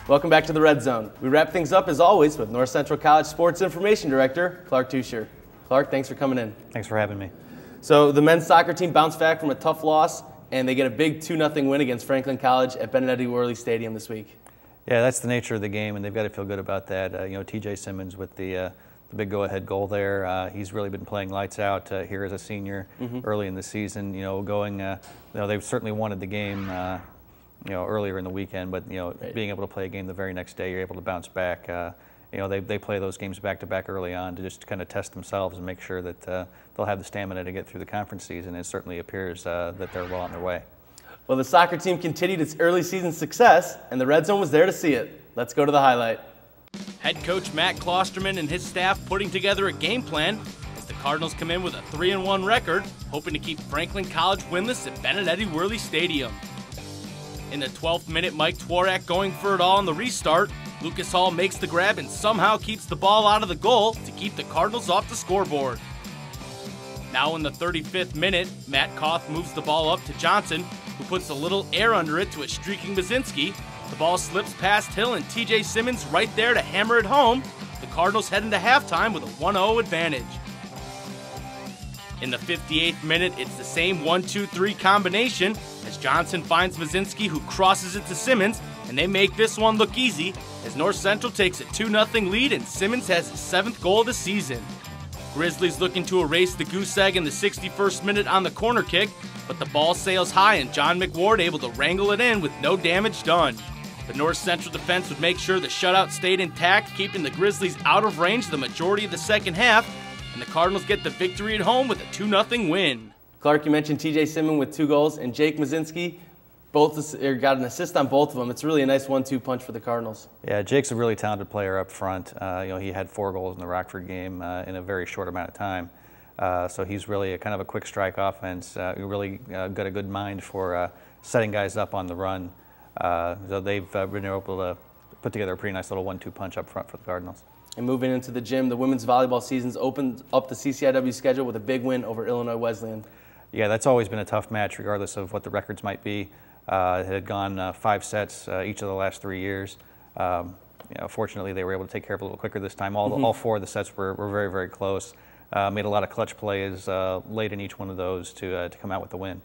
Welcome back to the Red Zone. We wrap things up as always with North Central College Sports Information Director, Clark Teuscher. Clark, thanks for coming in. Thanks for having me. So the men's soccer team bounced back from a tough loss, and they get a big 2-0 win against Franklin College at Benedetti Worley Stadium this week. Yeah, that's the nature of the game, and they've got to feel good about that. TJ Simmons with the big go-ahead goal there. He's really been playing lights out here as a senior early in the season. They've certainly wanted the game. Earlier in the weekend, but Right. being able to play a game the very next day, you're able to bounce back. They play those games back to back early on to just kind of test themselves and make sure that they'll have the stamina to get through the conference season. It certainly appears that they're well on their way. Well, the soccer team continued its early season success, and the Red Zone was there to see it. Let's go to the highlight. Head coach Matt Klosterman and his staff putting together a game plan as the Cardinals come in with a 3-1 record, hoping to keep Franklin College winless at Benedetti Worley Stadium. In the 12th minute, Mike Tworak going for it all on the restart. Lucas Hall makes the grab and somehow keeps the ball out of the goal to keep the Cardinals off the scoreboard. Now in the 35th minute, Matt Koth moves the ball up to Johnson, who puts a little air under it to a streaking Baczynski. The ball slips past Hill and TJ Simmons right there to hammer it home. The Cardinals head into halftime with a 1-0 advantage. In the 58th minute, it's the same 1-2-3 combination as Johnson finds Baczynski, who crosses it to Simmons, and they make this one look easy as North Central takes a 2-0 lead and Simmons has his 7th goal of the season. Grizzlies looking to erase the goose egg in the 61st minute on the corner kick, but the ball sails high and John McWard able to wrangle it in with no damage done. The North Central defense would make sure the shutout stayed intact, keeping the Grizzlies out of range the majority of the second half, and the Cardinals get the victory at home with a 2-0 win. Clark, you mentioned TJ Simmons with 2 goals, and Jake Baczynski both got an assist on both of them. It's really a nice 1-2 punch for the Cardinals. Yeah, Jake's a really talented player up front. He had 4 goals in the Rockford game in a very short amount of time. So he's really kind of a quick strike offense. Really got a good mind for setting guys up on the run. So they've been able to put together a pretty nice little 1-2 punch up front for the Cardinals. And moving into the gym, the women's volleyball season's opened up the CCIW schedule with a big win over Illinois Wesleyan. Yeah, that's always been a tough match regardless of what the records might be. It had gone 5 sets each of the last 3 years. Fortunately, they were able to take care of it a little quicker this time. All 4 of the sets were very, very close. Made a lot of clutch plays late in each one of those to come out with the win.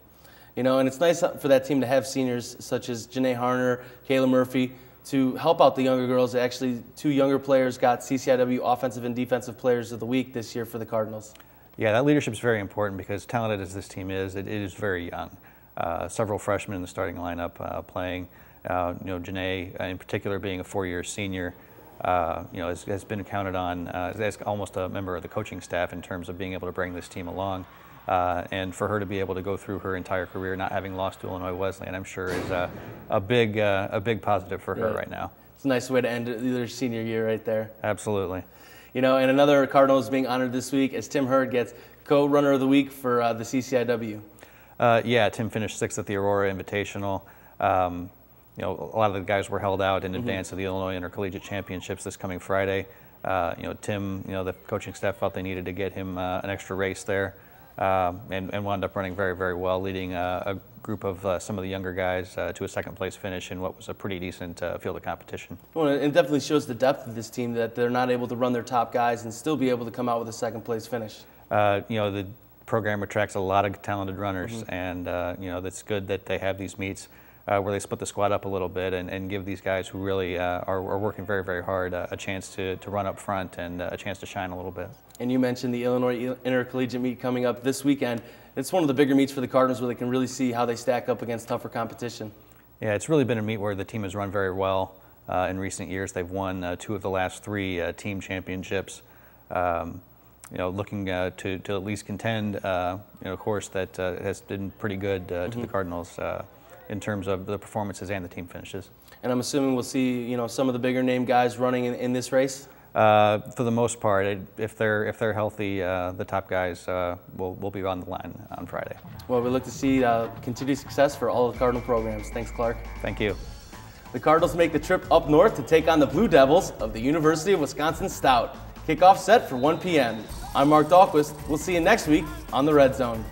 And it's nice for that team to have seniors such as Janae Harner, Kayla Murphy, to help out the younger girls. Actually, 2 younger players got CCIW Offensive and Defensive Players of the Week this year for the Cardinals. Yeah, that leadership is very important because talented as this team is, it is very young. Several freshmen in the starting lineup playing. Janae, in particular, being a 4-year senior, has been counted on as almost a member of the coaching staff in terms of being able to bring this team along. And for her to be able to go through her entire career not having lost to Illinois Wesleyan, I'm sure is a big positive for her right now. It's a nice way to end their senior year right there. Absolutely. And another Cardinal is being honored this week as Tim Hurd gets co-runner of the week for the CCIW. Yeah, Tim finished 6th at the Aurora Invitational. A lot of the guys were held out in advance of the Illinois Intercollegiate Championships this coming Friday. Tim, the coaching staff felt they needed to get him an extra race there. And wound up running very, very well, leading a group of some of the younger guys to a 2nd place finish in what was a pretty decent field of competition. Well, it definitely shows the depth of this team that they're not able to run their top guys and still be able to come out with a 2nd place finish. The program attracts a lot of talented runners, and that's good that they have these meets where they split the squad up a little bit and give these guys who really are working very, very hard a chance to run up front and a chance to shine a little bit. And you mentioned the Illinois Intercollegiate meet coming up this weekend. It's one of the bigger meets for the Cardinals where they can really see how they stack up against tougher competition. Yeah, it's really been a meet where the team has run very well in recent years. They've won 2 of the last 3 team championships. Looking to at least contend, of course, that has been pretty good to the Cardinals in terms of the performances and the team finishes. And I'm assuming we'll see, some of the bigger name guys running in this race? For the most part, if they're healthy, the top guys will be on the line on Friday. Well, we look to see continued success for all the Cardinal programs. Thanks, Clark. Thank you. The Cardinals make the trip up north to take on the Blue Devils of the University of Wisconsin Stout. Kickoff set for 1 p.m. I'm Mark Dahlquist. We'll see you next week on the Red Zone.